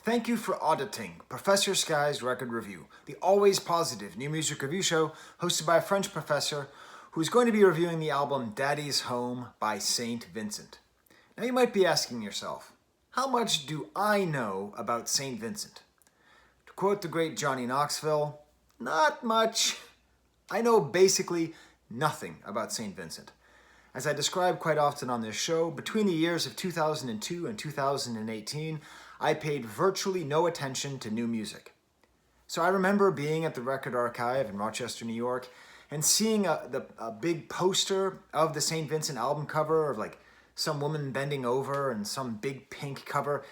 Thank you for auditing Professor Sky's Record Review, the always positive new music review show hosted by a French professor who's going to be reviewing the album Daddy's Home by St. Vincent. Now you might be asking yourself, how much do I know about St. Vincent? To quote the great Johnny Knoxville, not much. I know basically nothing about St. Vincent. As I describe quite often on this show, between the years of 2002 and 2018, I paid virtually no attention to new music. So I remember being at the Record Archive in Rochester, New York, and seeing a big poster of the St. Vincent album cover of like some woman bending over and some big pink cover.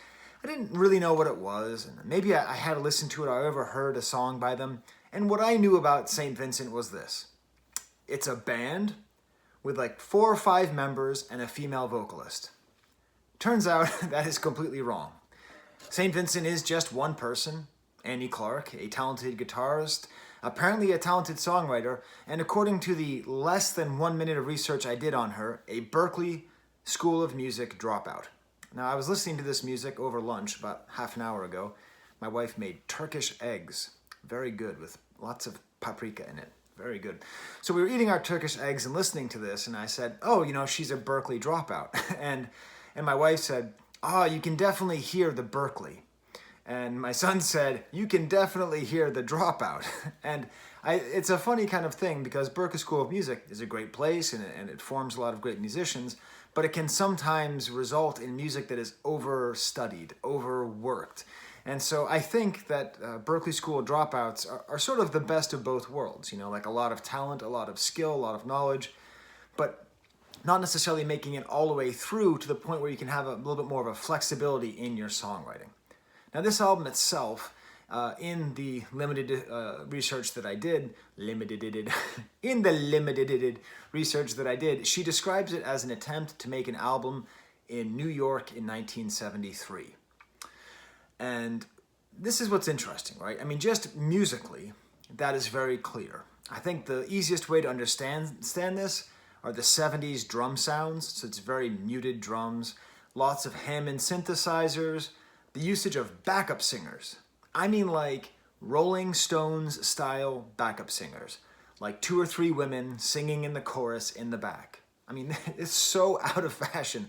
I didn't really know what it was, and maybe I had listened to it or I ever heard a song by them. And what I knew about St. Vincent was this. It's a band with like 4 or 5 members and a female vocalist. Turns out that is completely wrong. St. Vincent is just one person, Annie Clark, a talented guitarist, apparently a talented songwriter, and according to the less than 1 minute of research I did on her, a Berklee School of Music dropout. Now, I was listening to this music over lunch about half an hour ago. My wife made Turkish eggs, very good, with lots of paprika in it. Very good. So we were eating our Turkish eggs and listening to this, and I said, oh, she's a Berklee dropout. and my wife said, oh, you can definitely hear the Berklee. And my son said, you can definitely hear the dropout. And it's a funny kind of thing because Berklee School of Music is a great place and it forms a lot of great musicians, but it can sometimes result in music that is overstudied, overworked. And so I think that Berklee School dropouts are sort of the best of both worlds, like a lot of talent, a lot of skill, a lot of knowledge, but not necessarily making it all the way through to the point where you can have a little bit more of a flexibility in your songwriting. Now this album itself, in the limited research that I did, she describes it as an attempt to make an album in New York in 1973. And this is what's interesting, right? I mean, just musically, that is very clear. I think the easiest way to understand this are the 70s drum sounds. So it's very muted drums, lots of Hammond synthesizers, the usage of backup singers. I mean like Rolling Stones style backup singers, like 2 or 3 women singing in the chorus in the back. I mean, it's so out of fashion.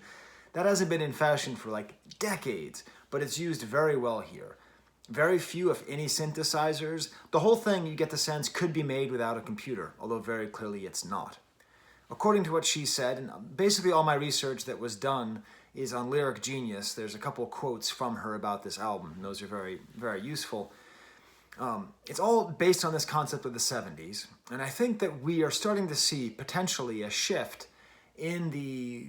That hasn't been in fashion for like decades, but it's used very well here. Very few, if any, synthesizers. The whole thing, you get the sense, could be made without a computer, although very clearly it's not. According to what she said, and basically all my research that was done is on Lyric Genius. There's a couple quotes from her about this album, and those are very, very useful. It's all based on this concept of the 70s, and I think that we are starting to see potentially a shift in the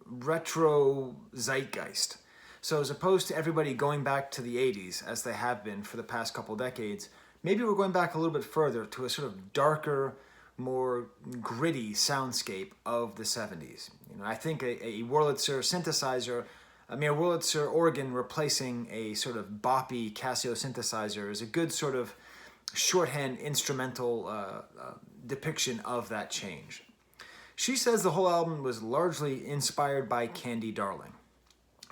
retro zeitgeist. So as opposed to everybody going back to the 80s, as they have been for the past couple decades, maybe we're going back a little bit further to a sort of darker, more gritty soundscape of the 70s. I think a Wurlitzer synthesizer, a Wurlitzer organ replacing a sort of boppy Casio synthesizer is a good sort of shorthand instrumental depiction of that change. She says the whole album was largely inspired by Candy Darling.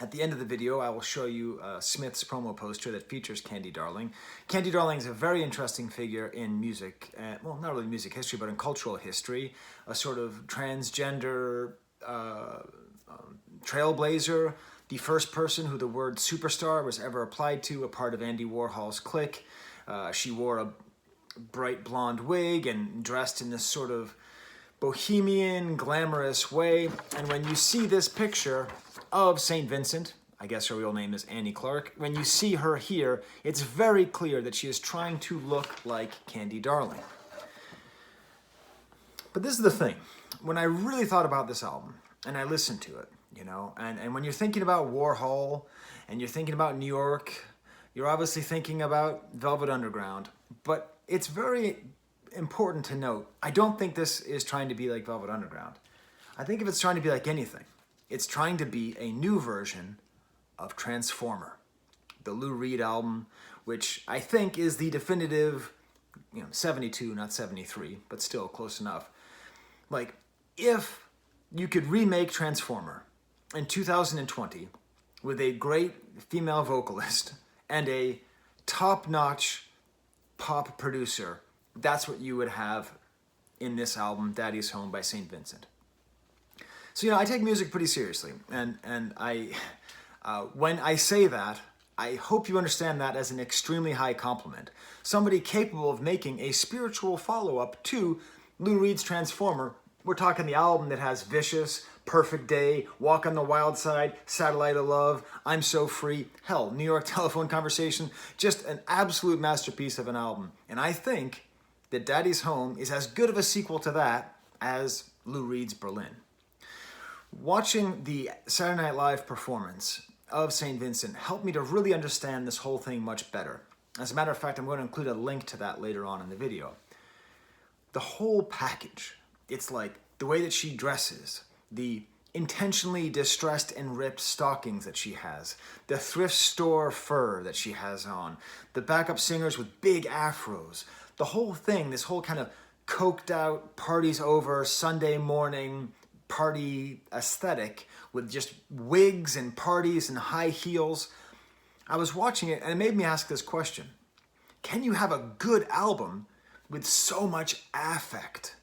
At the end of the video, I will show you Smith's promo poster that features Candy Darling. Candy Darling is a very interesting figure in music, well, not really music history, but in cultural history, a sort of transgender trailblazer, the first person who the word superstar was ever applied to, a part of Andy Warhol's clique. She wore a bright blonde wig and dressed in this sort of bohemian, glamorous way. And when you see this picture of St. Vincent, I guess her real name is Annie Clark, when you see her here, it's very clear that she is trying to look like Candy Darling. But this is the thing. When I really thought about this album, and I listened to it, and when you're thinking about Warhol, and you're thinking about New York, you're obviously thinking about Velvet Underground, but it's very important to note, I don't think this is trying to be like Velvet Underground. I think if it's trying to be like anything, it's trying to be a new version of Transformer, the Lou Reed album, which I think is the definitive, 72, not 73, but still close enough. Like, if you could remake Transformer in 2020 with a great female vocalist and a top-notch pop producer, that's what you would have in this album, Daddy's Home by St. Vincent. So, I take music pretty seriously, and when I say that, I hope you understand that as an extremely high compliment. Somebody capable of making a spiritual follow-up to Lou Reed's Transformer. We're talking the album that has Vicious, Perfect Day, Walk on the Wild Side, Satellite of Love, I'm So Free, hell, New York Telephone Conversation, just an absolute masterpiece of an album. And I think that Daddy's Home is as good of a sequel to that as Lou Reed's Berlin. Watching the Saturday Night Live performance of St. Vincent helped me to really understand this whole thing much better. As a matter of fact, I'm going to include a link to that later on in the video. The whole package, it's like the way that she dresses, the intentionally distressed and ripped stockings that she has, the thrift store fur that she has on, the backup singers with big afros, the whole thing, this whole kind of coked out, parties over, Sunday morning party aesthetic with just wigs and parties and high heels. I was watching it and it made me ask this question. Can you have a good album with so much affect?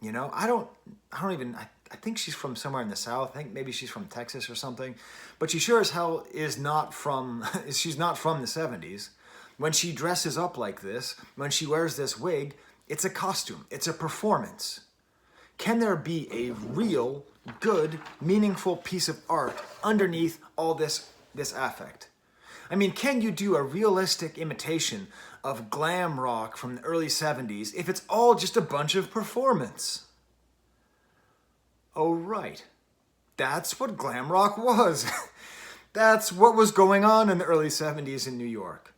I think she's from somewhere in the South. I think maybe she's from Texas or something. But she sure as hell is not from, she's not from the 70s. When she dresses up like this, when she wears this wig, it's a costume. It's a performance. Can there be a real, good, meaningful piece of art underneath all this affect? I mean, can you do a realistic imitation of glam rock from the early 70s if it's all just a bunch of performance? Oh, right. That's what glam rock was. That's what was going on in the early 70s in New York.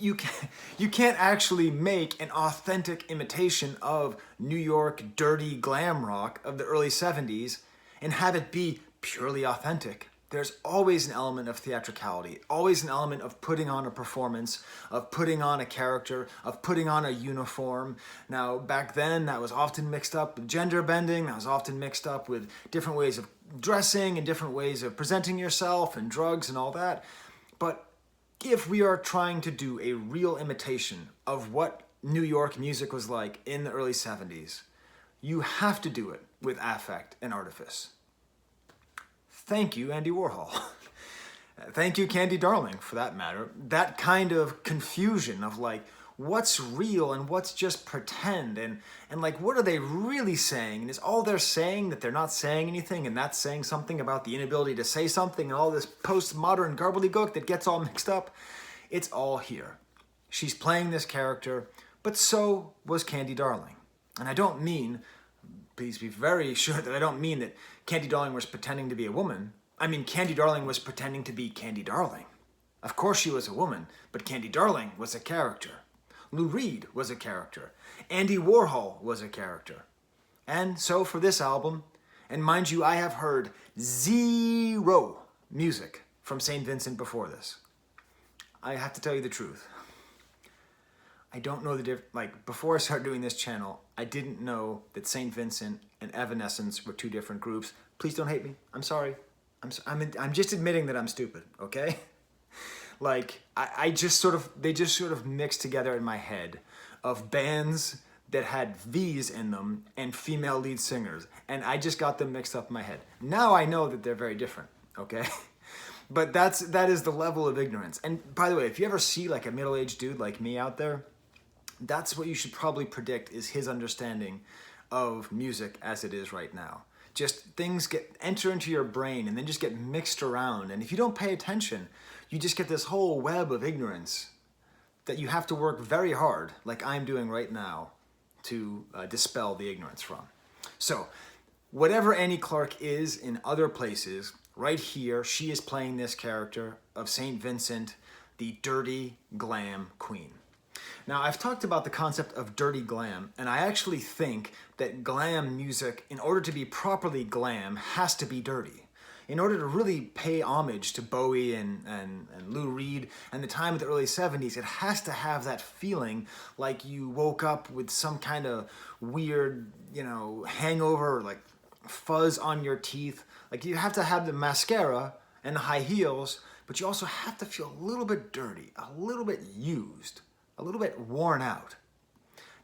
You can't actually make an authentic imitation of New York dirty glam rock of the early 70s and have it be purely authentic. There's always an element of theatricality, always an element of putting on a performance, of putting on a character, of putting on a uniform. Now, back then, that was often mixed up with gender bending, that was often mixed up with different ways of dressing and different ways of presenting yourself and drugs and all that. But if we are trying to do a real imitation of what New York music was like in the early 70s, you have to do it with affect and artifice. Thank you, Andy Warhol. Thank you, Candy Darling, for that matter. That kind of confusion of like, what's real and what's just pretend, and like, what are they really saying? And is all they're saying that they're not saying anything, and that's saying something about the inability to say something, and all this postmodern gobbledygook that gets all mixed up? It's all here. She's playing this character, but so was Candy Darling. And I don't mean, please be very sure that I don't mean that Candy Darling was pretending to be a woman. I mean, Candy Darling was pretending to be Candy Darling. Of course she was a woman, but Candy Darling was a character. Lou Reed was a character. Andy Warhol was a character. And so for this album, and mind you, I have heard zero music from St. Vincent before this. I have to tell you the truth. I don't know the difference. Like, before I started doing this channel, I didn't know that St. Vincent and Evanescence were two different groups. Please don't hate me. I'm sorry. I'm just admitting that I'm stupid, okay? Like, they just sort of mixed together in my head of bands that had V's in them and female lead singers. And I just got them mixed up in my head. Now I know that they're very different, okay? But that is the level of ignorance. And by the way, if you ever see like a middle-aged dude like me out there, that's what you should probably predict is his understanding of music as it is right now. Just things enter into your brain and then just get mixed around. And if you don't pay attention, you just get this whole web of ignorance that you have to work very hard, like I'm doing right now, to dispel the ignorance from. So, whatever Annie Clark is in other places, right here, she is playing this character of St. Vincent, the dirty glam queen. Now, I've talked about the concept of dirty glam, and I actually think that glam music, in order to be properly glam, has to be dirty. In order to really pay homage to Bowie and Lou Reed and the time of the early 70s, it has to have that feeling like you woke up with some kind of weird, hangover, like fuzz on your teeth. Like you have to have the mascara and the high heels, but you also have to feel a little bit dirty, a little bit used, a little bit worn out.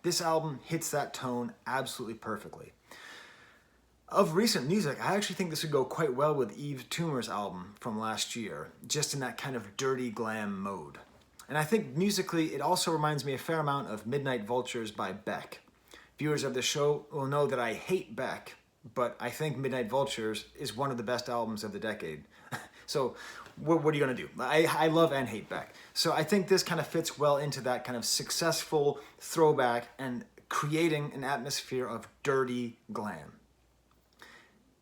This album hits that tone absolutely perfectly. Of recent music, I actually think this would go quite well with Yves Tumor's album from last year, just in that kind of dirty glam mode. And I think musically, it also reminds me a fair amount of Midnight Vultures by Beck. Viewers of the show will know that I hate Beck, but I think Midnight Vultures is one of the best albums of the decade. So what are you going to do? I love and hate Beck. So I think this kind of fits well into that kind of successful throwback and creating an atmosphere of dirty glam.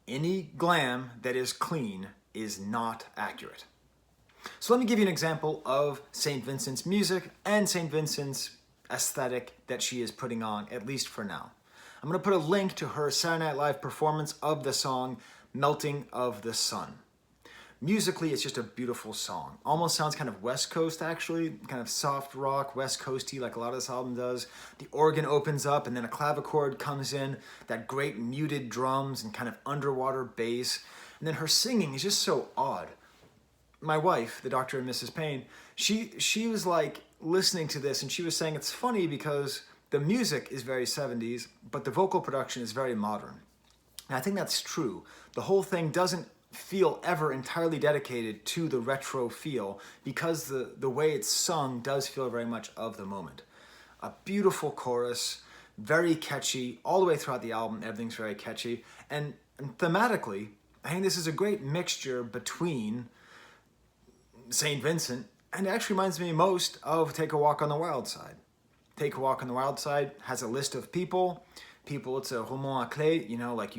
Any glam that is clean is not accurate. So let me give you an example of St. Vincent's music and St. Vincent's aesthetic that she is putting on, at least for now. I'm going to put a link to her Saturday Night Live performance of the song Melting of the Sun. Musically, it's just a beautiful song. Almost sounds kind of West Coast, actually, kind of soft rock, West Coasty, like a lot of this album does. The organ opens up and then a clavichord comes in, that great muted drums and kind of underwater bass. And then her singing is just so odd. My wife, the Dr. and Mrs. Payne, she was like listening to this and she was saying it's funny because the music is very 70s, but the vocal production is very modern. And I think that's true. The whole thing doesn't feel ever entirely dedicated to the retro feel because the way it's sung does feel very much of the moment. A beautiful chorus, very catchy, all the way throughout the album, everything's very catchy. And thematically, I think this is a great mixture between St. Vincent, and it actually reminds me most of Take a Walk on the Wild Side. Take a Walk on the Wild Side has a list of people, it's a roman à clé, like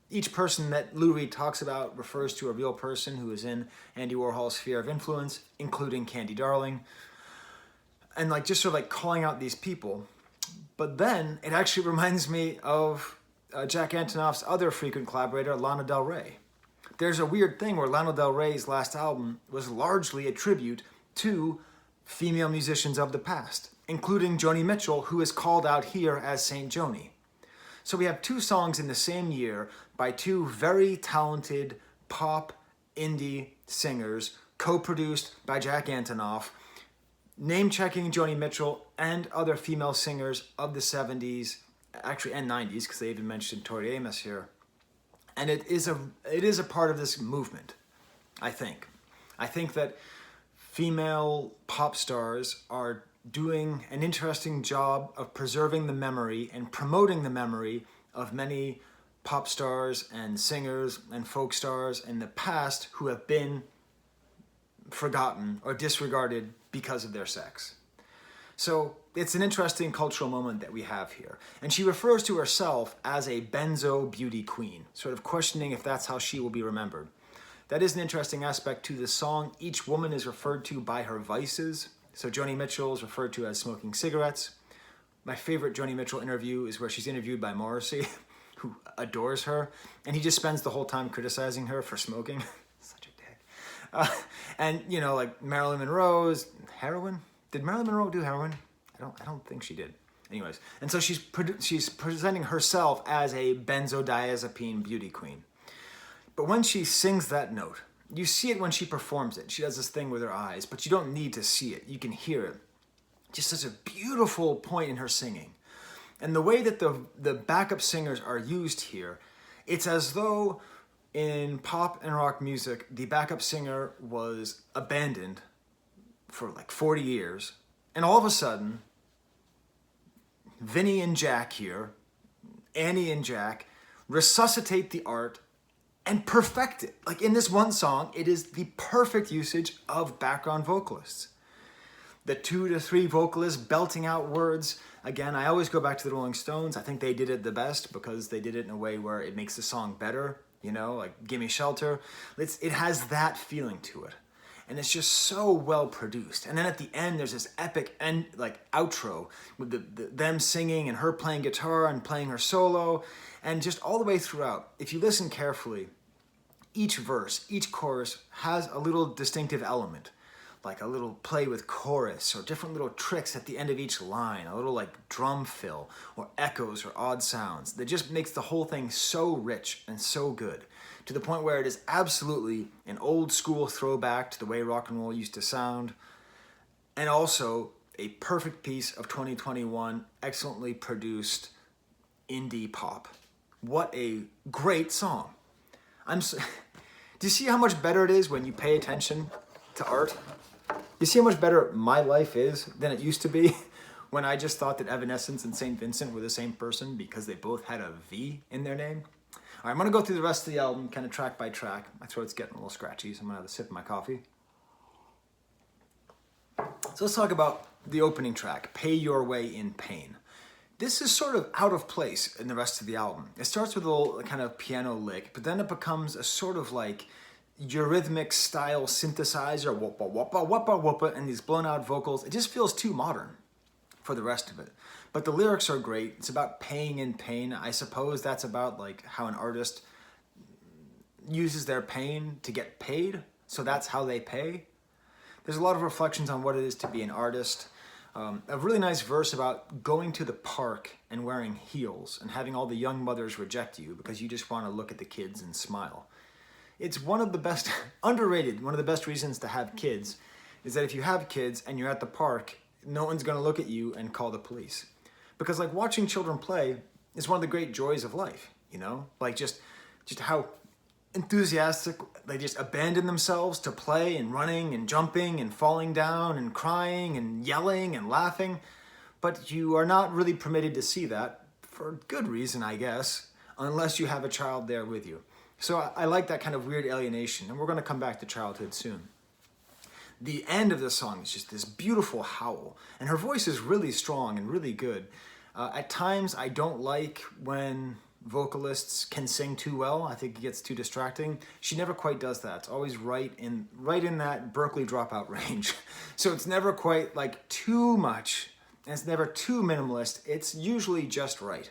each person that Lou Reed talks about refers to a real person who is in Andy Warhol's sphere of influence, including Candy Darling, and just sort of calling out these people. But then it actually reminds me of Jack Antonoff's other frequent collaborator, Lana Del Rey. There's a weird thing where Lana Del Rey's last album was largely a tribute to female musicians of the past, including Joni Mitchell, who is called out here as Saint Joni. So we have two songs in the same year by two very talented pop indie singers, co-produced by Jack Antonoff, name-checking Joni Mitchell and other female singers of the 70s, actually, and 90s, because they even mentioned Tori Amos here. And it is a part of this movement, I think. I think that female pop stars are doing an interesting job of preserving the memory and promoting the memory of many pop stars and singers and folk stars in the past who have been forgotten or disregarded because of their sex. So it's an interesting cultural moment that we have here. And she refers to herself as a benzo beauty queen, sort of questioning if that's how she will be remembered. That is an interesting aspect to the song. Each woman is referred to by her vices. So Joni Mitchell is referred to as smoking cigarettes. My favorite Joni Mitchell interview is where she's interviewed by Morrissey, who adores her, and he just spends the whole time criticizing her for smoking. Such a dick. And Marilyn Monroe's heroin. Did Marilyn Monroe do heroin? I don't think she did. Anyways, and so she's presenting herself as a benzodiazepine beauty queen. But when she sings that note, you see it when she performs it. She does this thing with her eyes, but you don't need to see it. You can hear it. Just such a beautiful point in her singing. And the way that the backup singers are used here, it's as though in pop and rock music, the backup singer was abandoned for 40 years. And all of a sudden, Vinny and Jack here, Annie and Jack, resuscitate the art and perfect it. In this one song, it is the perfect usage of background vocalists. The 2 to 3 vocalists belting out words. Again, I always go back to the Rolling Stones. I think they did it the best because they did it in a way where it makes the song better, Gimme Shelter. It has that feeling to it. And it's just so well produced. And then at the end, there's this epic outro with them singing and her playing guitar and playing her solo. And just all the way throughout, if you listen carefully, each verse, each chorus has a little distinctive element. like a little play with chorus or different little tricks at the end of each line, a little like drum fill or echoes or odd sounds that just makes the whole thing so rich and so good, to the point where it is absolutely an old school throwback to the way rock and roll used to sound, and also a perfect piece of 2021 excellently produced indie pop. What a great song. Do you see how much better it is when you pay attention to art? You see how much better my life is than it used to be when I just thought that Evanescence and St. Vincent were the same person because they both had a V in their name? All right, I'm going to go through the rest of the album kind of track by track. My throat's getting a little scratchy, so I'm going to have a sip of my coffee. So let's talk about the opening track, Pay Your Way in Pain. This is sort of out of place in the rest of the album. It starts with a little kind of piano lick, but then it becomes a sort of like Eurythmic style synthesizer, whoopa whoopa whoopa whoopa, and these blown out vocals. It just feels too modern for the rest of it. But the lyrics are great. It's about paying in pain. I suppose that's about like how an artist uses their pain to get paid. So that's how they pay. There's a lot of reflections on what it is to be an artist. A really nice verse about going to the park and wearing heels and having all the young mothers reject you because you just want to look at the kids and smile. It's one of the best, underrated, one of the best reasons to have kids is that if you have kids and you're at the park, no one's going to look at you and call the police. Because like watching children play is one of the great joys of life, you know? Like just how enthusiastic they just abandon themselves to play and running and jumping and falling down and crying and yelling and laughing. But you are not really permitted to see that, for good reason, I guess, unless you have a child there with you. So I like that kind of weird alienation, and we're going to come back to childhood soon. The end of the song is just this beautiful howl, and her voice is really strong and really good. At times, I don't like when vocalists can sing too well. I think it gets too distracting. She never quite does that. It's always right in that Berkeley dropout range. So it's never quite like too much, and it's never too minimalist. It's usually just right.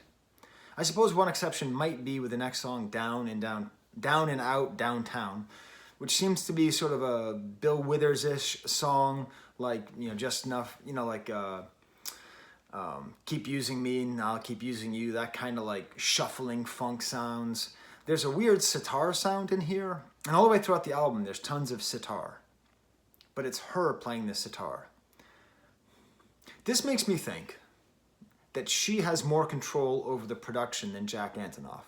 I suppose one exception might be with the next song, Down and Out, Downtown, which seems to be sort of a Bill Withers-ish song, like, you know, just enough, you know, like Keep Using Me and I'll Keep Using You, that kind of like shuffling funk sounds. There's a weird sitar sound in here, and all the way throughout the album there's tons of sitar, but it's her playing the sitar. This makes me think that she has more control over the production than Jack Antonoff.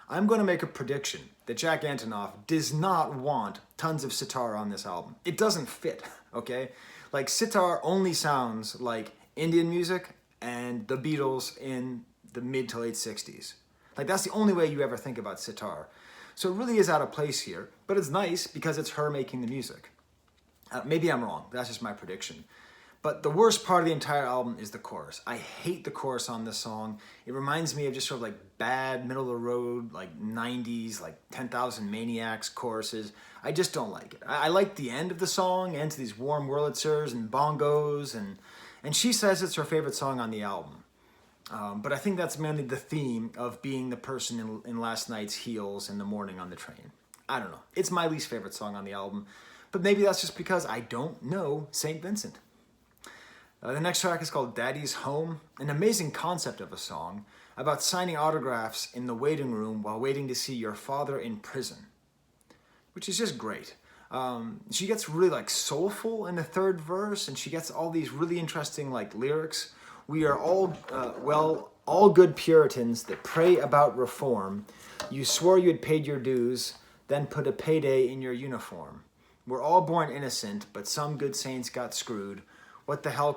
I'm going to make a prediction that Jack Antonoff does not want tons of sitar on this album. It doesn't fit, okay? Like, sitar only sounds like Indian music and the Beatles in the mid to late 60s. Like, that's the only way you ever think about sitar. So it really is out of place here, but it's nice because it's her making the music. Maybe I'm wrong, that's just my prediction. But the worst part of the entire album is the chorus. I hate the chorus on this song. It reminds me of just sort of like bad, middle of the road, like 90s, like 10,000 Maniacs choruses. I just don't like it. I like the end of the song, and to these warm Wurlitzers and bongos, and she says it's her favorite song on the album. But I think that's mainly the theme of being the person in last night's heels in the morning on the train. I don't know. It's my least favorite song on the album, but maybe that's just because I don't know St. Vincent. The next track is called Daddy's Home, an amazing concept of a song about signing autographs in the waiting room while waiting to see your father in prison, which is just great. She gets really like soulful in the third verse, and she gets all these really interesting like lyrics. We are all good Puritans that pray about reform. You swore you had paid your dues, then put a payday in your uniform. We're all born innocent, but some good saints got screwed. What the hell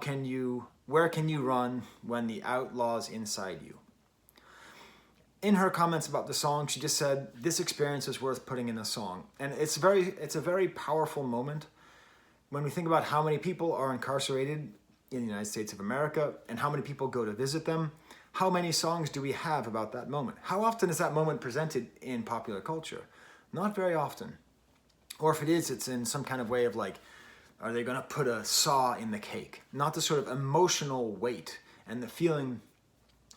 where can you run when the outlaw's inside you? In her comments about the song, she just said, this experience is worth putting in a song. And it's a very powerful moment when we think about how many people are incarcerated in the United States of America and how many people go to visit them. How many songs do we have about that moment? How often is that moment presented in popular culture? Not very often. Or if it is, it's in some kind of way of like, are they going to put a saw in the cake? Not the sort of emotional weight and the feeling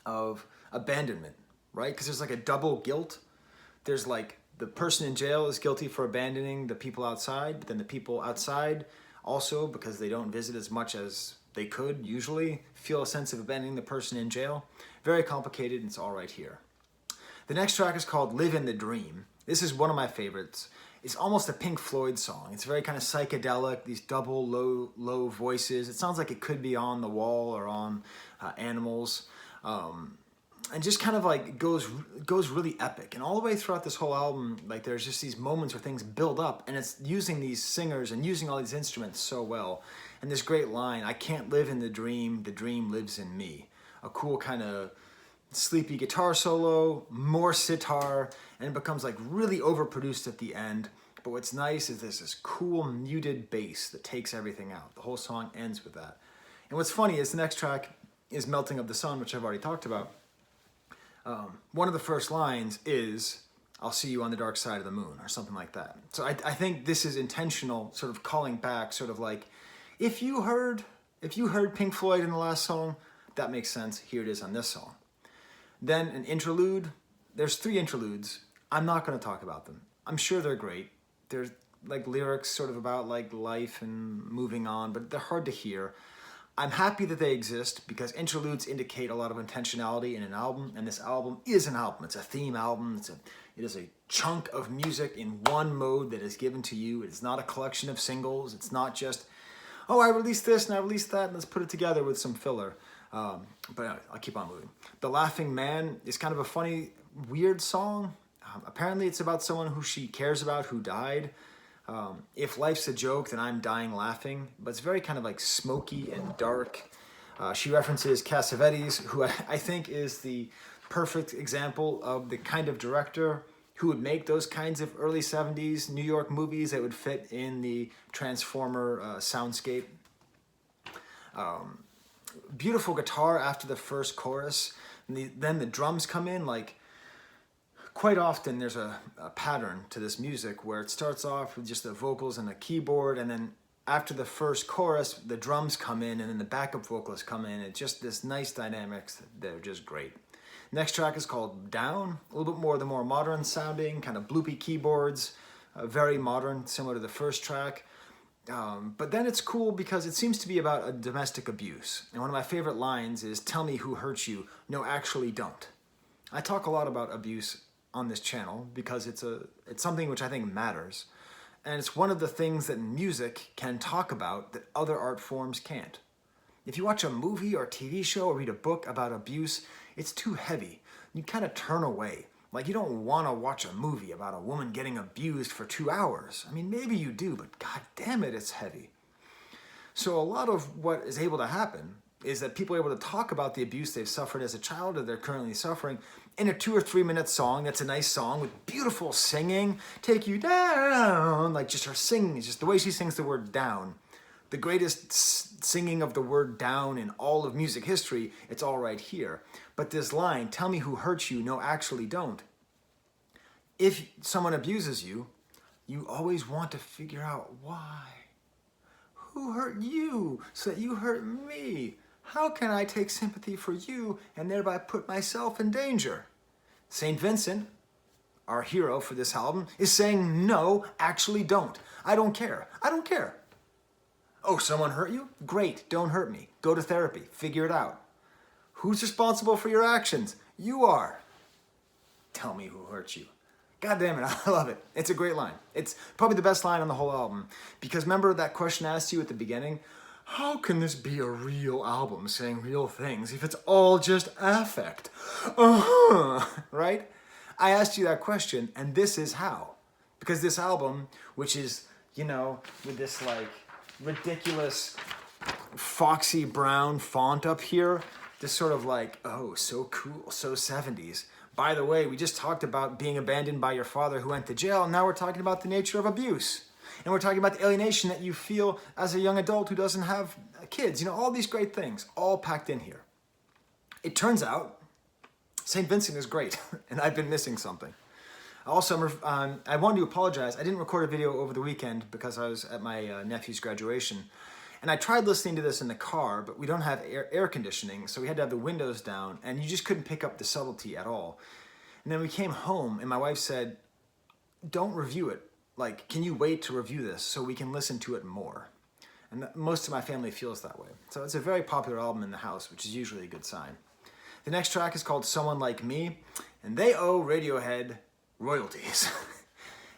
of abandonment, right? Because there's like a double guilt. There's like the person in jail is guilty for abandoning the people outside, but then the people outside Also, because they don't visit as much as they could usually, feel a sense of abandoning the person in jail. Very complicated, and it's all right here. The next track is called Live in the Dream. This is one of my favorites. It's almost a Pink Floyd song. It's very kind of psychedelic, these double low voices. It sounds like it could be on The Wall or on Animals. And just kind of like goes really epic. And all the way throughout this whole album, like there's just these moments where things build up, and it's using these singers and using all these instruments so well. And this great line, I can't live in the dream lives in me. A cool kind of sleepy guitar solo, more sitar, and it becomes like really overproduced at the end. But what's nice is there's this cool muted bass that takes everything out. The whole song ends with that. And what's funny is the next track is Melting of the Sun, which I've already talked about. One of the first lines is, I'll see you on the dark side of the moon, or something like that. So I think this is intentional, sort of calling back, sort of like, if you heard Pink Floyd in the last song, that makes sense. Here it is on this song. Then an interlude. There's 3 interludes. I'm not going to talk about them. I'm sure they're great. They're like lyrics sort of about like life and moving on, but they're hard to hear. I'm happy that they exist because interludes indicate a lot of intentionality in an album, and this album is an album. It's a theme album. It is a chunk of music in one mode that is given to you. It's not a collection of singles. It's not just, oh, I released this and I released that, and let's put it together with some filler. But anyway, I'll keep on moving. The Laughing Man is kind of a funny, weird song. Apparently it's about someone who she cares about who died. If life's a joke, then I'm dying laughing. But it's very kind of like smoky and dark. She references Cassavetes, who I think is the perfect example of the kind of director who would make those kinds of early 70s New York movies that would fit in the Transformer soundscape. Beautiful guitar after the first chorus. And then the drums come in. Like, quite often there's a pattern to this music where it starts off with just the vocals and the keyboard, and then after the first chorus, the drums come in, and then the backup vocalists come in. It's just this nice dynamics. They're just great. Next track is called Down. A little bit more the more modern sounding, kind of bloopy keyboards, very modern, similar to the first track. But then it's cool because it seems to be about a domestic abuse. And one of my favorite lines is, tell me who hurt you. No, actually don't. I talk a lot about abuse on this channel because it's something which I think matters. And it's one of the things that music can talk about that other art forms can't. If you watch a movie or TV show or read a book about abuse, it's too heavy. You kind of turn away. Like, you don't want to watch a movie about a woman getting abused for 2 hours. I mean, maybe you do, but god damn it, it's heavy. So a lot of what is able to happen is that people are able to talk about the abuse they've suffered as a child or they're currently suffering in a 2 or 3 minute song that's a nice song with beautiful singing, take you down, like just her singing, just the way she sings the word down. The greatest singing of the word down in all of music history, it's all right here. But this line, tell me who hurt you, no, actually don't. If someone abuses you, you always want to figure out why. Who hurt you so that you hurt me? How can I take sympathy for you and thereby put myself in danger? St. Vincent, our hero for this album, is saying, no, actually don't. I don't care. I don't care. Oh, someone hurt you? Great, don't hurt me. Go to therapy, figure it out. Who's responsible for your actions? You are. Tell me who hurt you. God damn it, I love it. It's a great line. It's probably the best line on the whole album. Because remember that question I asked you at the beginning? How can this be a real album saying real things if it's all just affect? Right? I asked you that question, and this is how. Because this album, which is, with this like ridiculous foxy brown font up here, this sort of like, oh, so cool, so 70s. By the way, we just talked about being abandoned by your father who went to jail, and now we're talking about the nature of abuse. And we're talking about the alienation that you feel as a young adult who doesn't have kids. All these great things, all packed in here. It turns out, St. Vincent is great, and I've been missing something. Also, I wanted to apologize. I didn't record a video over the weekend because I was at my nephew's graduation. And I tried listening to this in the car, but we don't have air conditioning, so we had to have the windows down, and you just couldn't pick up the subtlety at all. And then we came home, and my wife said, don't review it. Like, can you wait to review this so we can listen to it more? And most of my family feels that way. So it's a very popular album in the house, which is usually a good sign. The next track is called Someone Like Me, and they owe Radiohead royalties.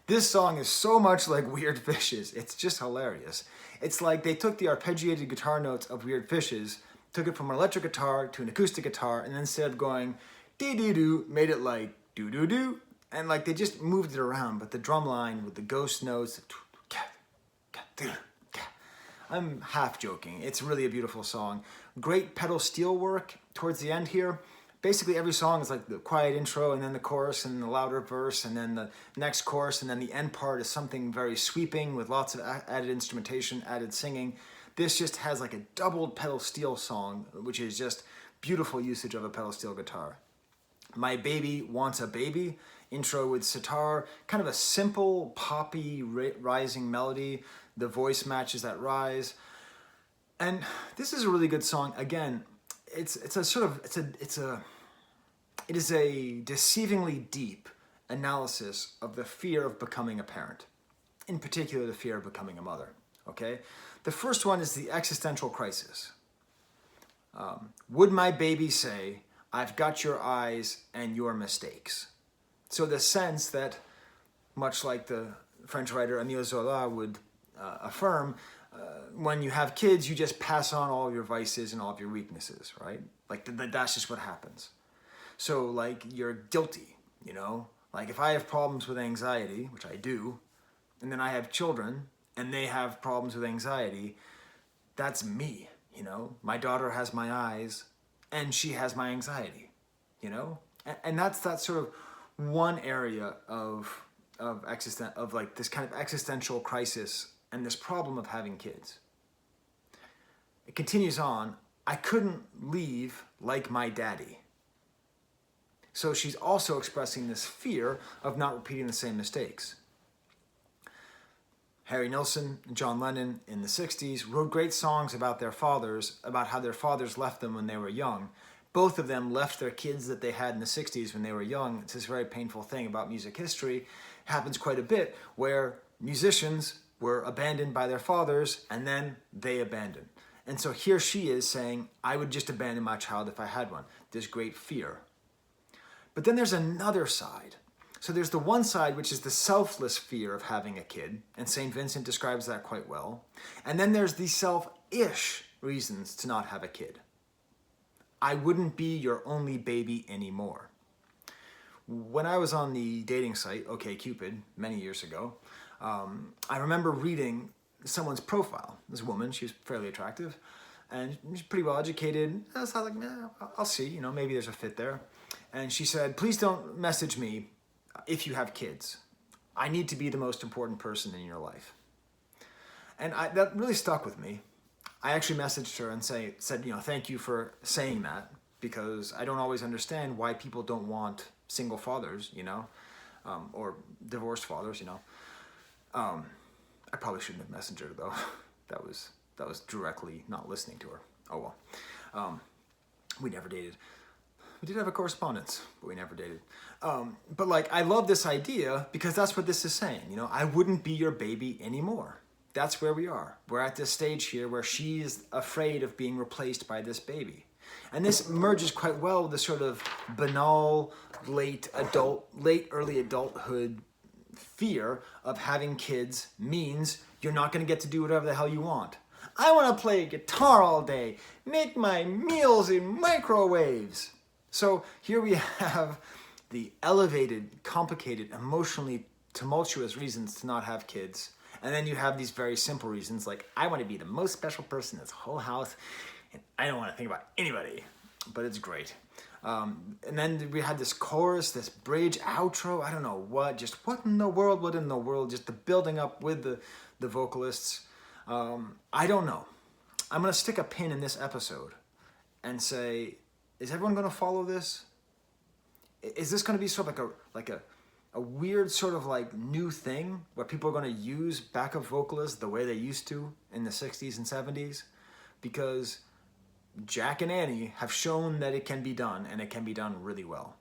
This song is so much like Weird Fishes. It's just hilarious. It's like they took the arpeggiated guitar notes of Weird Fishes, took it from an electric guitar to an acoustic guitar, and then instead of going dee-dee-doo, made it like doo-doo-doo. And like they just moved it around, but the drum line with the ghost notes, I'm half joking. It's really a beautiful song. Great pedal steel work towards the end here. Basically every song is like the quiet intro and then the chorus and the louder verse and then the next chorus and then the end part is something very sweeping with lots of added instrumentation, added singing. This just has like a doubled pedal steel song, which is just beautiful usage of a pedal steel guitar. My Baby Wants a Baby, intro with sitar, kind of a simple poppy rising melody. The voice matches that rise. And this is a really good song. Again, it is a deceivingly deep analysis of the fear of becoming a parent. In particular, the fear of becoming a mother, okay? The first one is the existential crisis. Would my baby say, I've got your eyes and your mistakes? So the sense that, much like the French writer Émile Zola would affirm, when you have kids, you just pass on all of your vices and all of your weaknesses, right? Like that's just what happens. So like you're guilty, you know? Like if I have problems with anxiety, which I do, and then I have children and they have problems with anxiety, that's me, you know? My daughter has my eyes and she has my anxiety, you know? And that's that sort of one area of like this kind of existential crisis and this problem of having kids. It continues on, I couldn't leave like my daddy. So she's also expressing this fear of not repeating the same mistakes. Harry Nilsson and John Lennon in the 60s wrote great songs about their fathers, about how their fathers left them when they were young. Both of them left their kids that they had in the 60s when they were young. It's this very painful thing about music history. It happens quite a bit where musicians were abandoned by their fathers and then they abandoned. And so here she is saying, I would just abandon my child if I had one. There's great fear. But then there's another side. So there's the one side, which is the selfless fear of having a kid, and St. Vincent describes that quite well. And then there's the selfish reasons to not have a kid. I wouldn't be your only baby anymore. When I was on the dating site, OkCupid, many years ago, I remember reading someone's profile. This woman, she was fairly attractive, and she's pretty well educated. I was like, I'll see, you know, maybe there's a fit there. And she said, please don't message me if you have kids. I need to be the most important person in your life. And that really stuck with me. I actually messaged her and said, you know, thank you for saying that, because I don't always understand why people don't want single fathers, you know, or divorced fathers, you know. I probably shouldn't have messaged her though. That was directly not listening to her. Oh well. We never dated. We did have a correspondence, but we never dated. But like, I love this idea because that's what this is saying. You know, I wouldn't be your baby anymore. That's where we are. We're at this stage here where she's afraid of being replaced by this baby. And this merges quite well with the sort of banal, late early adulthood fear of having kids means you're not going to get to do whatever the hell you want. I want to play guitar all day, make my meals in microwaves. So here we have the elevated, complicated, emotionally tumultuous reasons to not have kids. And then you have these very simple reasons like, I want to be the most special person in this whole house, and I don't want to think about anybody. But it's great. And then we had this chorus, this bridge, outro, I don't know what, just what in the world, just the building up with the vocalists. I don't know. I'm going to stick a pin in this episode and say, is everyone going to follow this? Is this going to be sort of like a weird sort of like new thing where people are going to use backup vocalists the way they used to in the 60s and 70s? Because Jack and Annie have shown that it can be done, and it can be done really well.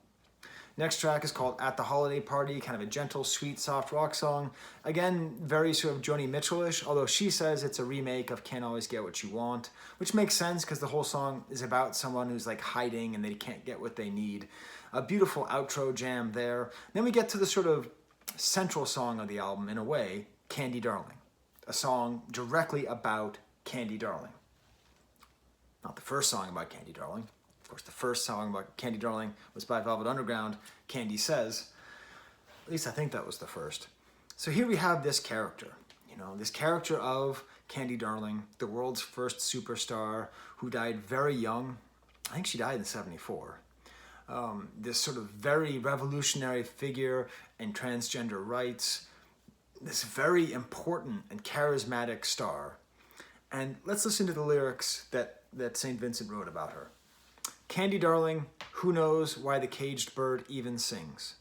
Next track is called At the Holiday Party, kind of a gentle, sweet, soft rock song. Again, very sort of Joni Mitchell-ish, although she says it's a remake of Can't Always Get What You Want, which makes sense because the whole song is about someone who's like hiding and they can't get what they need. A beautiful outro jam there. Then we get to the sort of central song of the album, in a way, Candy Darling, a song directly about Candy Darling. Not the first song about Candy Darling. Of course, the first song about Candy Darling was by Velvet Underground, Candy Says. At least I think that was the first. So here we have this character, this character of Candy Darling, the world's first superstar who died very young. I think she died in '74. This sort of very revolutionary figure in transgender rights, this very important and charismatic star. And let's listen to the lyrics that St. Vincent wrote about her. Candy Darling, who knows why the caged bird even sings?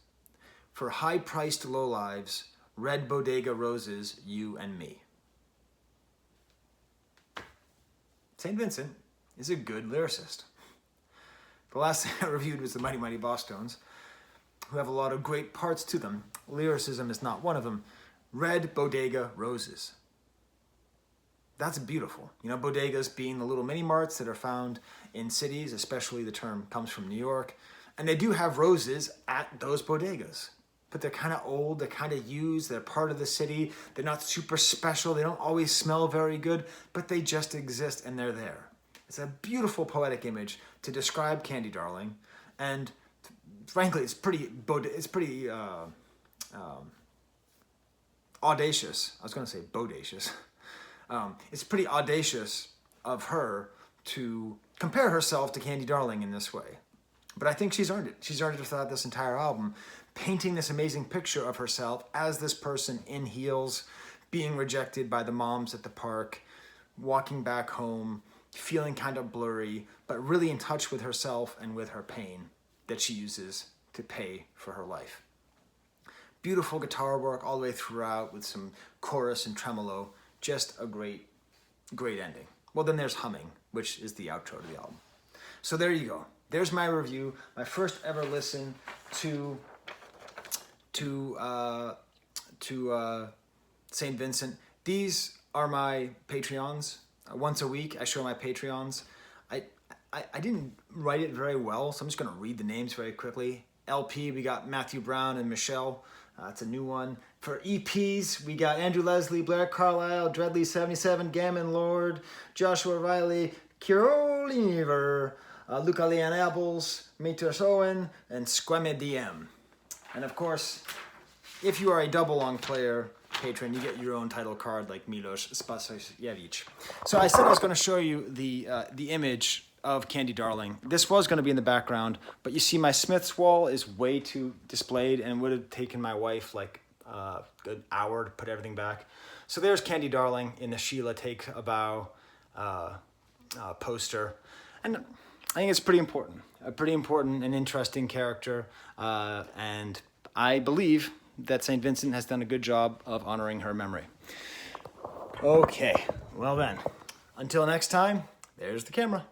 For high-priced lowlives, red bodega roses, you and me. St. Vincent is a good lyricist. The last thing I reviewed was the Mighty Mighty Bosstones, who have a lot of great parts to them. Lyricism is not one of them. Red bodega roses. That's beautiful. Bodegas being the little mini marts that are found in cities, especially the term comes from New York. And they do have roses at those bodegas. But they're kind of old, they're kind of used, they're part of the city. They're not super special, they don't always smell very good, but they just exist and they're there. It's a beautiful poetic image to describe Candy Darling. And frankly, it's pretty audacious. I was going to say bodacious. It's pretty audacious of her to compare herself to Candy Darling in this way. But I think she's earned it. She's earned it throughout this entire album, painting this amazing picture of herself as this person in heels, being rejected by the moms at the park, walking back home, feeling kind of blurry, but really in touch with herself and with her pain that she uses to pay for her life. Beautiful guitar work all the way throughout with some chorus and tremolo. Just a great, great ending. Well, then there's Humming, which is the outro to the album. So there you go. There's my review, my first ever listen to St. Vincent. These are my Patreons. Once a week, I show my Patreons. I didn't write it very well, so I'm just going to read the names very quickly. LP, we got Matthew Brown and Michelle. That's a new one. For EPs, we got Andrew Leslie, Blair Carlisle, Dreadly77, Gammon Lord, Joshua Riley, Kiro Lever, Luca Leanne Apples, Matus Owen, and Squemme DM. And of course, if you are a double-long player patron, you get your own title card like Milos Spasojevich. So I said I was going to show you the image of Candy Darling. This was going to be in the background, but you see my Smith's wall is way too displayed and would have taken my wife like an hour to put everything back. So there's Candy Darling in the Sheila Take a Bow poster. And I think it's pretty important. A pretty important and interesting character. And I believe that St. Vincent has done a good job of honoring her memory. Okay, well then, until next time, there's the camera.